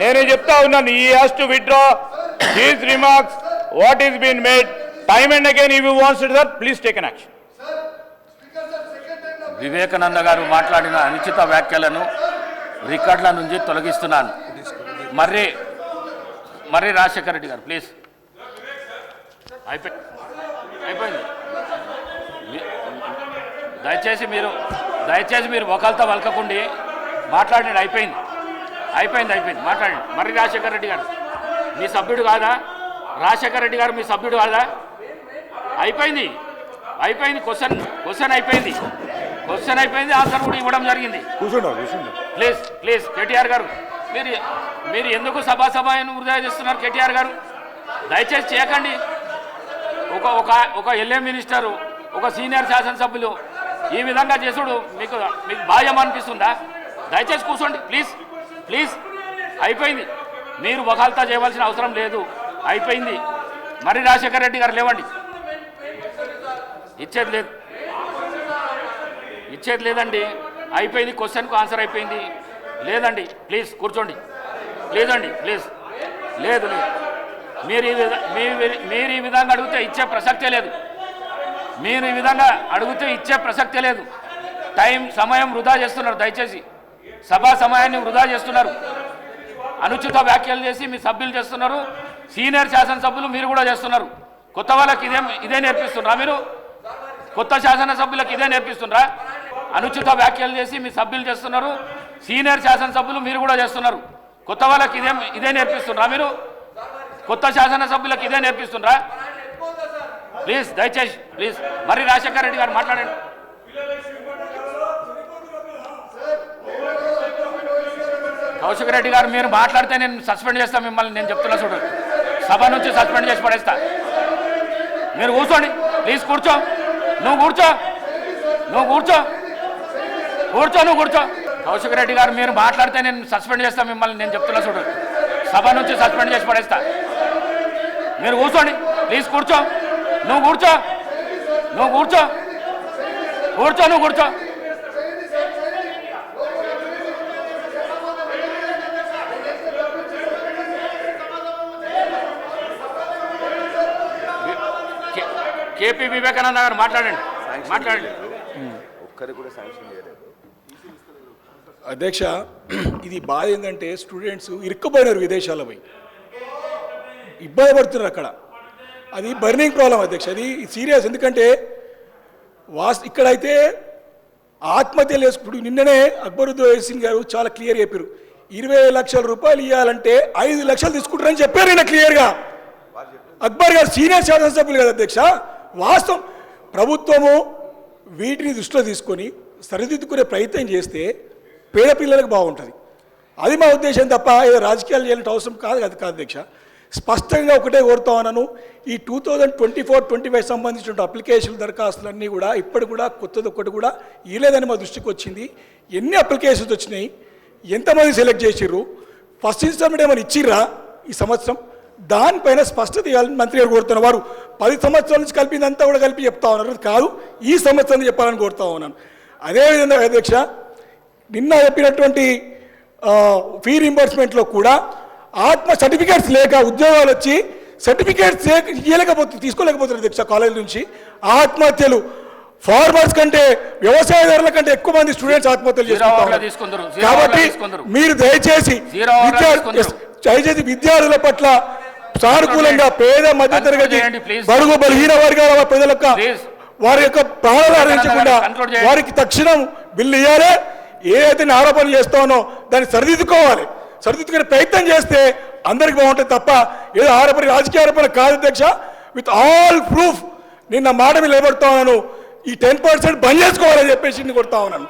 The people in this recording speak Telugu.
నేను చెప్తా ఉన్నాను, he has to withdraw his remarks what is been made time and again. If you want that, please take an action. Vivekananda గారు మాట్లాడిన అనుచిత వ్యాఖ్యలను రికార్డుల నుంచి తొలగిస్తున్నాను. మర్రి రాజశేఖర రెడ్డి గారు ప్లీజ్. అయిపోయింది. దయచేసి మీరు ఒకళ్ళతో వలకకుండి మాట్లాడండి. అయిపోయింది మాట్లాడండి. మర్రి రాజశేఖర రెడ్డి గారు మీ సభ్యుడు కాదా? రాజశేఖర రెడ్డి గారు మీ సభ్యుడు కాదా? అయిపోయింది. క్వశ్చన్ అయిపోయింది. ఆన్సర్ కూడా ఇవ్వడం జరిగింది. ప్లీజ్ కేటీఆర్ గారు మీరు ఎందుకు సభాసభను వృధా చేస్తున్నారు? కేటీఆర్ గారు దయచేసి చేయకండి. ఒక ఎల్ఏ మినిస్టరు, ఒక సీనియర్ శాసనసభ్యులు ఈ విధంగా చేసుడు మీకు భావ్యం అనిపిస్తుందా? దయచేసి కూర్చోండి ప్లీజ్. అయిపోయింది. మీరు వకాల్తా చేయవలసిన అవసరం లేదు. అయిపోయింది. మరి రాజశేఖర రెడ్డి గారు లేవండి. ఇచ్చేది లేదండి. అయిపోయింది. క్వశ్చన్కు ఆన్సర్ అయిపోయింది. లేదండి ప్లీజ్ కూర్చోండి. లేదండి ప్లీజ్. లేదు మీరు ఈ విధంగా అడిగితే ఇచ్చే ప్రసక్తే లేదు. సమయం వృధా చేస్తున్నారు. దయచేసి సభా సమయాన్ని వృధా చేస్తున్నారు. అనుచిత వ్యాఖ్యలు చేసి మీ సభ్యులు చేస్తున్నారు. సీనియర్ శాసనసభ్యులు మీరు కూడా చేస్తున్నారు. కొత్త వాళ్ళకి ఇదే నేర్పిస్తున్నారా? మీరు కొత్త శాసనసభ్యులకు ఇదే నేర్పిస్తున్నారా? అనుచిత వ్యాఖ్యలు చేసి మీ సభ్యులు చేస్తున్నారు. సీనియర్ శాసనసభ్యులు మీరు కూడా చేస్తున్నారు. కొత్త వాళ్ళకి ఇదే నేర్పిస్తున్నారా? మీరు కొత్త శాసనసభ్యులకు ఇదే నేర్పిస్తున్నారా? ప్లీజ్ దయచేసి ప్లీజ్. మర్రి రాజశేఖర రెడ్డి గారు మాట్లాడండి. కౌశిక్ రెడ్డి గారు మీరు మాట్లాడితే నేను సస్పెండ్ చేస్తాను మిమ్మల్ని. నేను చెప్తున్నా చూడండి, సభ నుంచి సస్పెండ్ చేసి పడేస్తా. మీరు కూర్చోండి ప్లీజ్. నువ్వు కూర్చో. కౌశిక్ రెడ్డి గారు మీరు మాట్లాడితే నేను సస్పెండ్ చేస్తాను మిమ్మల్ని. నేను చెప్తున్నా చూడండి, సభ నుంచి సస్పెండ్ చేసి పడేస్తా. మీరు కూర్చోండి ప్లీజ్. నువ్వు కూర్చో. కేపీ వివేకానంద గారు మాట్లాడండి. అధ్యక్ష, ఇది బాధ ఏంటంటే స్టూడెంట్స్ ఇరుక్కుపోయినారు, విదేశాల్లో పోయి ఇబ్బంది పడుతున్నారు అక్కడ. అది బర్నింగ్ ప్రాబ్లం అధ్యక్ష. అది సీరియస్. ఎందుకంటే ఇక్కడైతే ఆత్మహత్యలు చేసుకుంటూ నిన్ననే అక్బరుద్దీన్ గారు చాలా క్లియర్ చెప్పారు. 20 లక్షల రూపాయలు ఇవ్వాలంటే 5 లక్షలు తీసుకుంటారని చెప్పారు నిన్న క్లియర్గా. అక్బర్ గారు సీనియర్ శాసనసభ్యులు కదా అధ్యక్ష. వాస్తవం ప్రభుత్వము వీటిని దృష్టిలో తీసుకొని సరిదిద్దుకునే ప్రయత్నం చేస్తే పేద పిల్లలకు బాగుంటుంది. అది మా ఉద్దేశం తప్ప ఏదో రాజకీయాలు చేయాలంటే అవసరం కాదు అధ్యక్ష. స్పష్టంగా ఒకటే కోరుతా ఉన్నాను, ఈ 2024-25 సంబంధించిన అప్లికేషన్ దరఖాస్తులన్నీ కూడా ఇప్పటి కూడా కొత్తది ఒకటి కూడా ఇవ్వలేదని మా దృష్టికి వచ్చింది. ఎన్ని అప్లికేషన్స్ వచ్చినాయి, ఎంతమంది సెలెక్ట్ చేసిర్రు, ఫస్ట్ ఇన్స్టాల్మెంట్ ఏమైనా ఇచ్చిర్రా ఈ సంవత్సరం, దానిపైన స్పష్టత ఇవ్వాలని మంత్రి గారు కోరుతున్నారు. వారు 10 సంవత్సరాల నుంచి కలిపిందంతా కూడా కలిపి చెప్తా ఉన్నారు, కాదు ఈ సంవత్సరం చెప్పాలని కోరుతా ఉన్నాను. అదేవిధంగా అధ్యక్ష, నిన్న చెప్పినటువంటి ఫీ రింబర్స్మెంట్లో కూడా సర్టిఫికేట్స్ లేక ఉద్యోగాలు వచ్చి సర్టిఫికేట్స్ తీసుకోలేకపోతున్నారు అధ్యక్ష. కాలేజీ నుంచి ఆత్మహత్యలు ఫార్మర్స్ కంటే వ్యవసాయదారుల కంటే ఎక్కువ మంది స్టూడెంట్స్ ఆత్మహత్యలు చేసుకుంటారు. కాబట్టి మీరు దయచేసి విద్యార్థుల పట్ల సానుకూలంగా పేద మధ్యతరగతి బడుగు బలహీన వర్గాల ప్రజలకు వారి యొక్క ప్రాణాలు హరించకుండా వారికి తక్షణం బిల్లు ఇవ్వాలి. ఏదైతే ఆరోపణ చేస్తానో దాన్ని సరిదిద్దుకునే ప్రయత్నం చేస్తే అందరికి బాగుంటుంది తప్ప ఏదో రాజకీయ ఆరోపణ కాదు అధ్యక్ష. విత్ ఆల్ ప్రూఫ్ నిన్న మాట మీద నిలబడతా ఉన్నాను. ఈ 10% బంద్ చేసుకోవాలని చెప్పేసి కొడతా ఉన్నాను.